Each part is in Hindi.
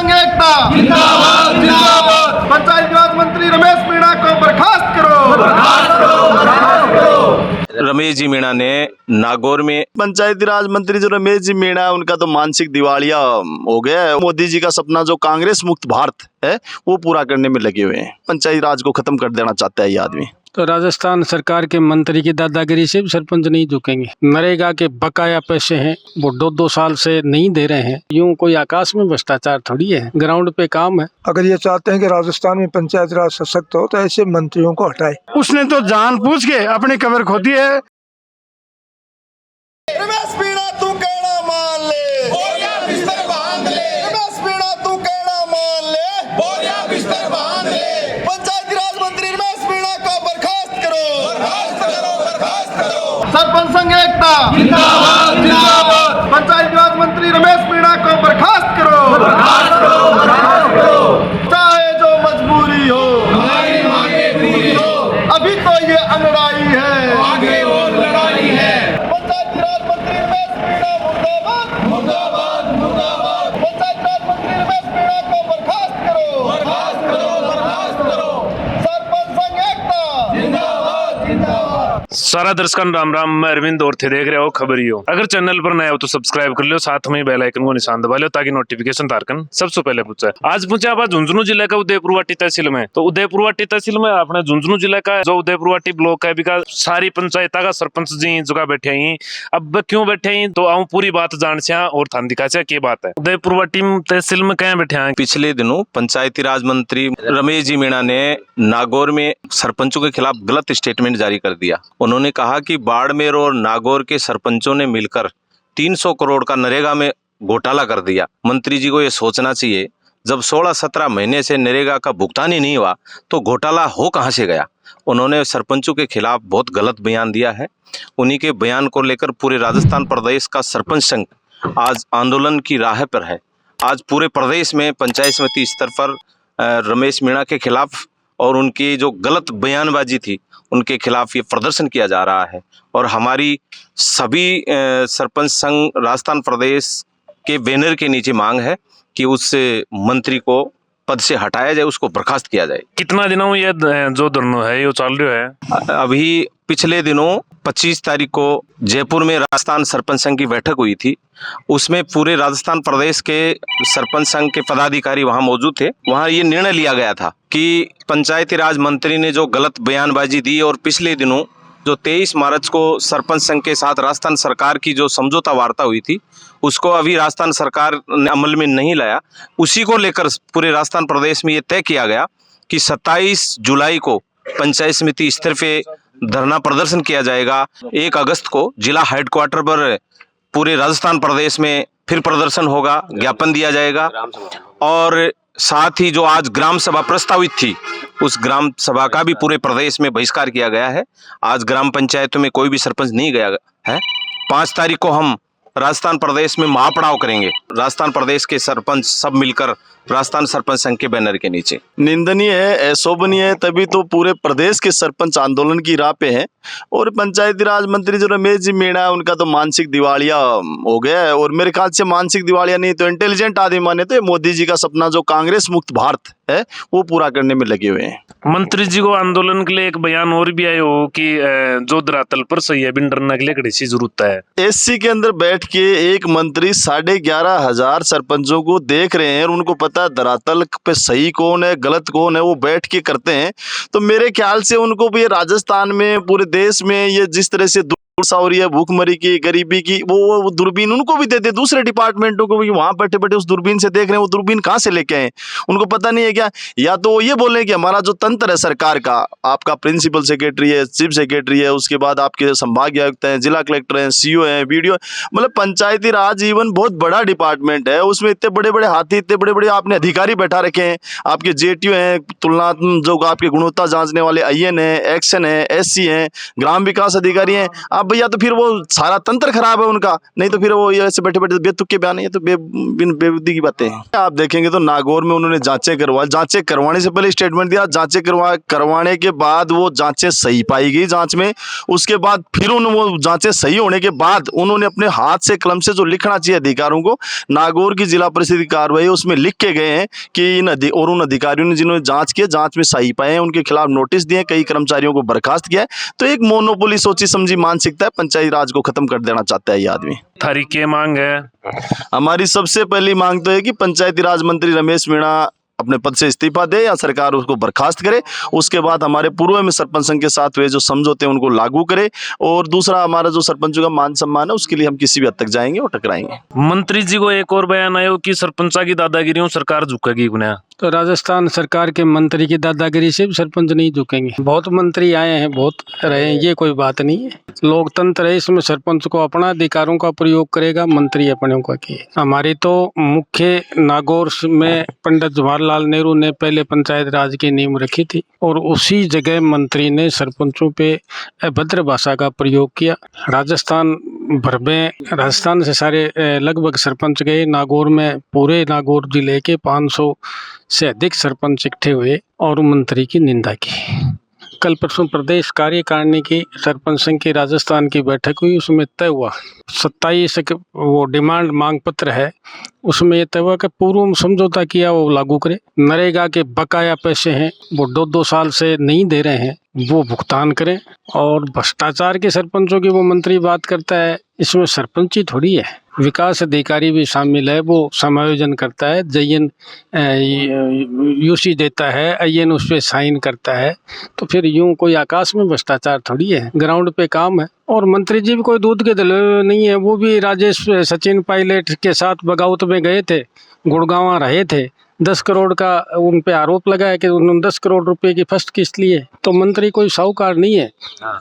संघ एकता जिंदाबाद जिंदाबाद। पंचायती राज मंत्री रमेश मीणा को बर्खास्त करो। रमेश जी मीणा ने नागौर में पंचायती राज मंत्री जो रमेश जी मीणा है, उनका तो मानसिक दिवालिया हो गया है। मोदी जी का सपना जो कांग्रेस मुक्त भारत है वो पूरा करने में लगे हुए हैं। पंचायती राज को खत्म कर देना चाहता है ये आदमी। तो राजस्थान सरकार के मंत्री की दादागिरी से भी सरपंच नहीं झुकेंगे। नरेगा के बकाया पैसे हैं वो 2-2 साल से नहीं दे रहे हैं। यूं कोई आकाश में भ्रष्टाचार थोड़ी है, ग्राउंड पे काम है। अगर ये चाहते हैं कि राजस्थान में पंचायत राज सशक्त हो तो ऐसे मंत्रियों को हटाए। उसने तो जानबूझ के अपनी कब्र खोदी है। रमेश मीणा तू कहना मान ले, बोरिया बिस्तर बांध ले। रमेश मीणा तू कहना मान ले, बोरिया बिस्तर बांध ले। पंचायती राज मंत्री रमेश मीणा को बर्खास्त करो, बर्खास्त करो, बर्खास्त करो। सरपंच संघ एकता जिंदाबाद जिंदाबाद। पंचायती राज मंत्री रमेश मीणा को बर्खास्त करो, बर्खास्त करो, बर्खास्त करो। चाहे जो मजबूरी हो, हमारी मांगे पूरी हो। अभी तो ये अनड़ाई है, आगे और लड़ाई है। पंचायती राज मंत्री रमेश मीणा मुर्दाबाद मुर्दाबाद मुर्दाबाद। पंचायती राज मंत्री रमेश मीणा को बर्खास्त करो, बर्खास्त करो, बर्खास्त करो। सरपंच संघ एकता जिंदाबाद जिंदाबाद। सारा दर्शकों राम राम। मैं अरविंद और थे देख रहे हो खबरियो। अगर चैनल पर नए हो तो सब्सक्राइब कर लो, साथ में बेल आइकन को निशान दबा लो ताकि नोटिफिकेशन तारकन सबसे पहले पूछे। आज पूछे आप झुंझुनू जिले का उदयपुरवाटी तहसील में। तो उदयपुरवाटी तहसील में अपने झुंझुनू जिले का जो उदयपुरवाटी ब्लॉक है बिका सारी पंचायत का सरपंच जी जगह बैठे हैं। अब क्यों बैठे हैं तो आऊँ पूरी बात जान से और थान दिखा से क्या बात है। उदयपुरवाटी तहसील में क्या बैठे हैं। पिछले दिनों पंचायती राज मंत्री रमेश जी मीणा ने नागौर में सरपंचों के खिलाफ गलत स्टेटमेंट जारी कर दिया। उन्होंने कहा कि बाड़मेर और नागौर के सरपंचों ने मिलकर 300 करोड़ का नरेगा में घोटाला कर दिया। मंत्री जी को ये सोचना चाहिए, जब 16-17 महीने से नरेगा का भुगतान ही नहीं हुआ तो घोटाला हो कहां से गया। उन्होंने सरपंचों के खिलाफ बहुत गलत बयान दिया है। उन्हीं के बयान को लेकर पूरे राजस्थान प्रदेश का सरपंच संघ आज आंदोलन की राह पर है। आज पूरे प्रदेश में पंचायत समिति स्तर पर रमेश मीणा के खिलाफ और उनकी जो गलत बयानबाजी थी उनके खिलाफ ये प्रदर्शन किया जा रहा है। और हमारी सभी सरपंच संघ राजस्थान प्रदेश के बैनर के नीचे मांग है कि उस मंत्री को पद से हटाया जाए, उसको बर्खास्त किया जाए। कितना दिनों ये जो धरना है ये चल रहा है। अभी पिछले दिनों 25 तारीख को जयपुर में राजस्थान सरपंच संघ की बैठक हुई थी। उसमें पूरे राजस्थान प्रदेश के सरपंच संघ के पदाधिकारी वहां मौजूद थे। वहां ये निर्णय लिया गया था कि पंचायती राज मंत्री ने जो गलत बयानबाजी दी और पिछले दिनों जो 23 मार्च को सरपंच संघ के साथ राजस्थान सरकार की जो समझौता वार्ता हुई थी उसको अभी राजस्थान सरकार ने अमल में नहीं लाया। उसी को लेकर पूरे राजस्थान प्रदेश में ये तय किया गया कि 27 जुलाई को पंचायत समिति स्तर पे धरना प्रदर्शन किया जाएगा। 1 अगस्त को जिला हेडक्वार्टर पर पूरे राजस्थान प्रदेश में फिर प्रदर्शन होगा, ज्ञापन दिया जाएगा। और साथ ही जो आज ग्राम सभा प्रस्तावित थी उस ग्राम सभा का भी पूरे प्रदेश में बहिष्कार किया गया है। आज ग्राम पंचायतों में कोई भी सरपंच नहीं गया है। 5 तारीख को हम राजस्थान प्रदेश में महापड़ाव करेंगे। राजस्थान प्रदेश के सरपंच सब मिलकर राजस्थान सरपंच संघ के बैनर के नीचे। निंदनीय है, अशोभनीय है, तभी तो पूरे प्रदेश के सरपंच आंदोलन की राह पे हैं। और पंचायती राज मंत्री जो रमेश जी मीणा है, उनका तो मानसिक दिवालिया हो गया है। और मेरे ख्याल से मानसिक दिवालिया नहीं तो इंटेलिजेंट आदमी माने तो मोदी जी का सपना जो कांग्रेस मुक्त भारत है वो पूरा करने में लगे हुए हैं। मंत्री जी को आंदोलन के लिए एक बयान और भी आया हो कि जो धरातल पर सही है बिन डरने के लिए कड़ी सी जरूरत है। एससी के अंदर बैठ के एक मंत्री 11,500 सरपंचों को देख रहे हैं और उनको पता है धरातल पे सही कौन है गलत कौन है, वो बैठ के करते हैं। तो मेरे ख्याल से उनको भी राजस्थान में पूरे देश में ये जिस तरह से हो रही है भूखमरी की गरीबी की, वो दूरबीन उनको भी देते, दूसरे डिपार्टमेंटों को भी वहां बैठे बैठे उस दूरबीन से देख रहे हैं। वो दूरबीन कहां से लेके आए, उनको पता नहीं है क्या? या तो ये बोले कि हमारा जो तंत्र है सरकार का, आपका प्रिंसिपल सेक्रेटरी है, चीफ सेक्रेटरी है, उसके बाद आपके संभागीय आयुक्त हैं, जिला कलेक्टर हैं, सीओ हैं, वीडियो, मतलब पंचायती राज जीवन बहुत बड़ा डिपार्टमेंट है। उसमें इतने बड़े बड़े हाथी, इतने बड़े बड़े आपने अधिकारी बैठा रखे हैं। आपके जेटीओ हैं, तुलनात्मक जो आपके गुणवत्ता जांचने वाले IN है, एक्शन है, SC हैं, ग्राम विकास अधिकारी हैं। आप भैया तो फिर वो सारा तंत्र खराब है उनका, नहीं तो फिर वो ये ऐसे बैठे बैठे बेतुके बयान है, ये तो बेबुद्धि की बातें हैं। आप देखेंगे तो नागौर में उन्होंने जांचें करवाने से पहले स्टेटमेंट दिया, जांचें करवाने के बाद वो जांचें सही पाई गई जांच में, उसके बाद फिर वो जांचें सही होने के बाद उन्होंने अपने हाथ से कलम से जो लिखना चाहिए अधिकारियों को, नागौर की जिला परिषद की कार्रवाई उसमें लिख के गए हैं कि उन अधिकारियों ने जिन्होंने जांच की, जांच में सही पाए हैं, उनके खिलाफ नोटिस दिए, कई कर्मचारियों को बर्खास्त किया है। तो एक मोनोपोली सोची समझी मानसिकता है, पंचायती राज को खत्म कर देना चाहता है ये आदमी। थारी क्या मांग है? हमारी सबसे पहली मांग तो है कि पंचायती राज मंत्री रमेश मीणा अपने पद से इस्तीफा दे या सरकार उसको बर्खास्त करे। उसके बाद हमारे पूर्व में सरपंच संघ के साथ हुए जो समझौते हैं उनको लागू करे, और दूसरा हमारा जो सरपंचों का मान सम्मान है उसके लिए हम किसी भी हद तक जाएंगे और टकराएंगे। मंत्री जी को एक और बयान आया कि सरपंचा की दादागिरी सरकार झुकेगी गुना। तो राजस्थान सरकार के मंत्री की दादागिरी से सरपंच नहीं झुकेंगे। बहुत मंत्री आए हैं, बहुत रहे हैं, ये कोई बात नहीं है। लोकतंत्र है, इसमें सरपंच को अपना अधिकारों का प्रयोग करेगा, मंत्री अपने का किए। हमारी तो मुख्य नागौर में पंडित जवाहरलाल नेहरू ने पहले पंचायत राज की नींव रखी थी, और उसी जगह मंत्री ने सरपंचों पे अभद्र भाषा का प्रयोग किया। राजस्थान भर में, राजस्थान से सारे लगभग सरपंच गए। नागौर में पूरे नागौर जिले के 500 से अधिक सरपंच इकट्ठे हुए और मंत्री की निंदा की। कल परसों प्रदेश कार्यकारिणी की सरपंच संघ की राजस्थान की बैठक हुई, उसमें तय हुआ 27 वो डिमांड मांग पत्र है, उसमें यह तय हुआ कि पूर्व समझौता किया वो लागू करे। नरेगा के बकाया पैसे हैं वो 2-2 साल से नहीं दे रहे हैं, वो भुगतान करें। और भ्रष्टाचार के सरपंचों की वो मंत्री बात करता है, इसमें सरपंची थोड़ी है, विकास अधिकारी भी शामिल है, वो समायोजन करता है, जयन यूसी देता है, अयन उस पर साइन करता है। तो फिर यूं कोई आकाश में भ्रष्टाचार थोड़ी है, ग्राउंड पे काम है। और मंत्री जी भी कोई दूध के दले नहीं है, वो भी राजेश सचिन पायलट के साथ बगावत में गए थे, गुड़गांव रहे थे, 10 करोड़ का उन पे आरोप लगा है कि उन्होंने 10 करोड़ रुपए की फर्स्ट किस्त ली है। तो मंत्री कोई साहूकार नहीं है।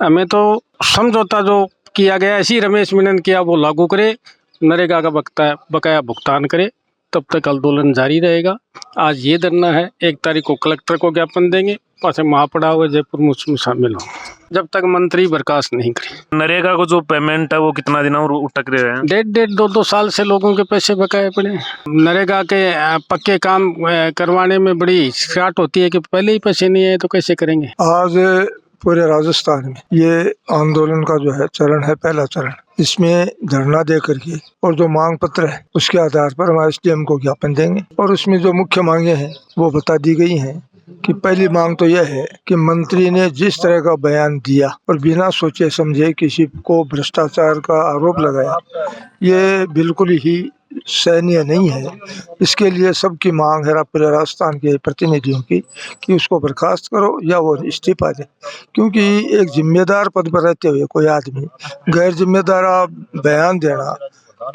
हमें तो समझौता जो किया गया ऐसी रमेश मीणा ने किया वो लागू करे, नरेगा का बकाया भुगतान करे, तब तक आंदोलन जारी रहेगा। आज ये धरना है, 1 तारीख को कलेक्टर को ज्ञापन देंगे, पास महापड़ा हुए जयपुर में उसमें शामिल हों जब तक मंत्री बर्खास्त नहीं करे। नरेगा को जो पेमेंट है वो कितना दिन और अटक रहे हैं? 1.5-2 साल से लोगों के पैसे बकाए पड़े। नरेगा के पक्के काम करवाने में बड़ी शाट होती है कि पहले ही पैसे नहीं आए तो कैसे करेंगे। आज पूरे राजस्थान में ये आंदोलन का जो है चरण है, पहला चरण। इसमें धरना दे करके और जो मांग पत्र है उसके आधार पर हम SDM को ज्ञापन देंगे, और उसमें जो मुख्य मांगे हैं वो बता दी गई हैं। कि पहली मांग तो यह है कि मंत्री ने जिस तरह का बयान दिया और बिना सोचे समझे किसी को भ्रष्टाचार का आरोप लगाया, ये बिल्कुल ही सहनीय नहीं है। इसके लिए सबकी मांग है पूरे राजस्थान के प्रतिनिधियों की कि उसको बर्खास्त करो या वो इस्तीफा दे, क्योंकि एक जिम्मेदार पद पर रहते हुए कोई आदमी गैर जिम्मेदार बयान देना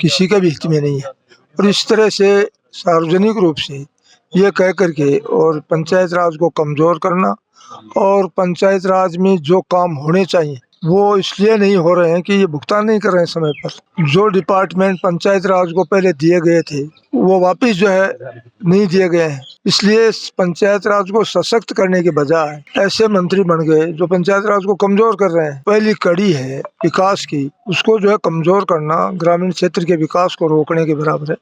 किसी का भी हित में नहीं है। और इस तरह से सार्वजनिक रूप से ये कह करके और पंचायत राज को कमज़ोर करना, और पंचायत राज में जो काम होने चाहिए वो इसलिए नहीं हो रहे हैं कि ये भुगतान नहीं कर रहे हैं समय पर। जो डिपार्टमेंट पंचायत राज को पहले दिए गए थे वो वापस जो है नहीं दिए गए हैं, इसलिए पंचायत राज को सशक्त करने के बजाय ऐसे मंत्री बन गए जो पंचायत राज को कमजोर कर रहे हैं। पहली कड़ी है विकास की, उसको जो है कमजोर करना ग्रामीण क्षेत्र के विकास को रोकने के बराबर है।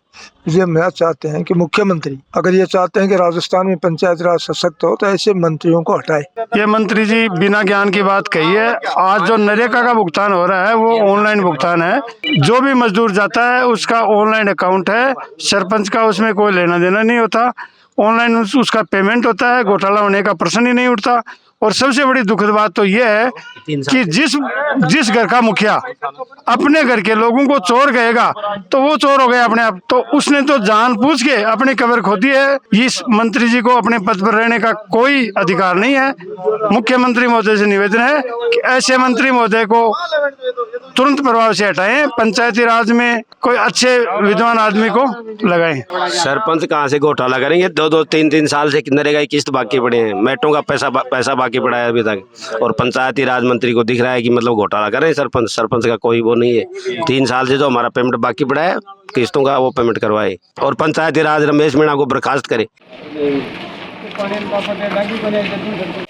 इसलिए मैं चाहते हैं कि मुख्यमंत्री अगर ये चाहते हैं कि राजस्थान में पंचायत राज सशक्त हो तो ऐसे मंत्रियों को हटाए। ये मंत्री जी बिना ज्ञान की बात कही है। आज जो नरेगा का भुगतान हो रहा है वो ऑनलाइन भुगतान है, जो भी मजदूर जाता है उसका ऑनलाइन अकाउंट है, सरपंच का उसमें कोई लेना देना नहीं होता, ऑनलाइन उसका पेमेंट होता है, घोटाला होने का प्रश्न ही नहीं उठता। और सबसे बड़ी दुखद बात तो यह है कि जिस घर का मुखिया अपने घर के लोगों को चोर कहेगा तो वो चोर हो गया अपने आप, तो उसने तो जानबूझ के अपनी कब्र खोदी है। इस मंत्री जी को अपने पद पर रहने का कोई अधिकार नहीं है। मुख्यमंत्री महोदय से निवेदन है कि ऐसे मंत्री महोदय को तुरंत प्रभाव से हटाएं, पंचायती राज में कोई अच्छे विद्वान आदमी को लगाएं। सरपंच कहाँ से घोटाला करेंगे? 2-3 साल से नरेगा की किस्त बाकी पड़े हैं, मेटों का पैसा बाकी पड़ा है अभी तक, और पंचायती राज मंत्री को दिख रहा है कि मतलब घोटाला कर रहे हैं सरपंच का कोई वो नहीं है। 3 साल से जो हमारा पेमेंट बाकी पड़ा है किस्तों का वो पेमेंट करवाए, और पंचायती राज रमेश मीणा को बर्खास्त करे।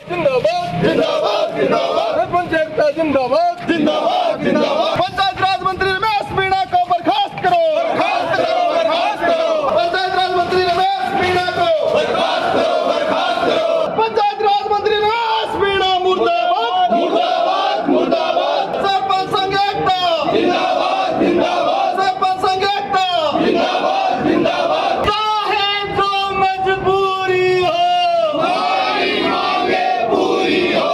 जिंदाबाद जिंदाबाद सरपंच एकता जिंदाबाद जिंदाबाद जिंदाबाद पंचायत राज मंत्री रमेश मीणा को बर्खास्त करो पंचायत राज मंत्री रमेश मीणा को पंचायत राज मंत्री रमेश मीणा मुर्दाबाद मुर्दाबाद मुर्दाबाद सरपंच संघ एकता जिंदाबाद जिंदाबाद सरपंच संघ एकता जिंदाबाद जिंदाबाद चाहे जो मजबूरी हो हमारी मांगे पूरी हो।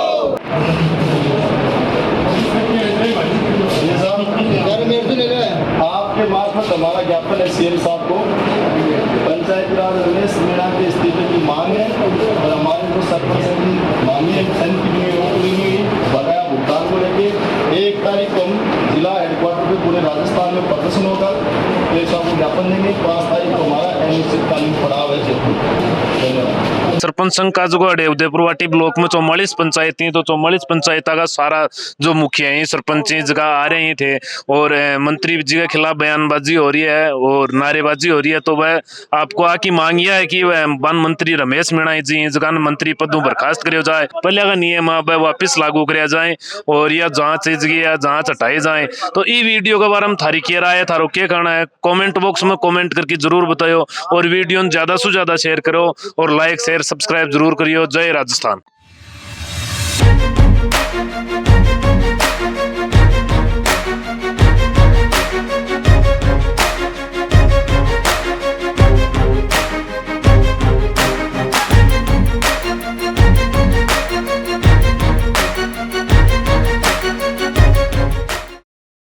आपके मार्फत हमारा ज्ञापन है सीएम साहब को। पंचायत राज रमेश मीणा के इस्तीफे की मांग है और हमारे जो सरपंच की मांगी है सन की पूरी हुई बकाया भुगतान को लेके 1 तारीख को हम जिला हेडक्वार्टर पे पूरे राजस्थान में प्रदर्शन होगा। तो साहब को ज्ञापन देंगे। 5 तारीख को हमारा अनिश्चितकालीन पड़ाव है जयपुर। धन्यवाद। सरपंच संघ का जो है उदयपुर वाटी ब्लॉक में 44 पंचायतें, तो 44 पंचायत का सारा जो मुखिया है सरपंच जगह आ रहे ही थे और मंत्री जी के खिलाफ बयानबाजी हो रही है और नारेबाजी हो रही है। तो वह आपको आकी मांग यह है कि वह वन मंत्री रमेश मीणा जी जगह मंत्री पदों बर्खास्त करे जाए, पहले का नियम अब वापिस लागू कराया जाए और यह जांच या जांच हटाई जाए। तो ये वीडियो के बारे में थारी क्या राय है, थारो क्या कहना है, कमेंट बॉक्स में कमेंट करके जरूर बताओ और वीडियो ज्यादा से ज्यादा शेयर करो और लाइक शेयर सब्सक्राइब जरूर करियो। जय राजस्थान।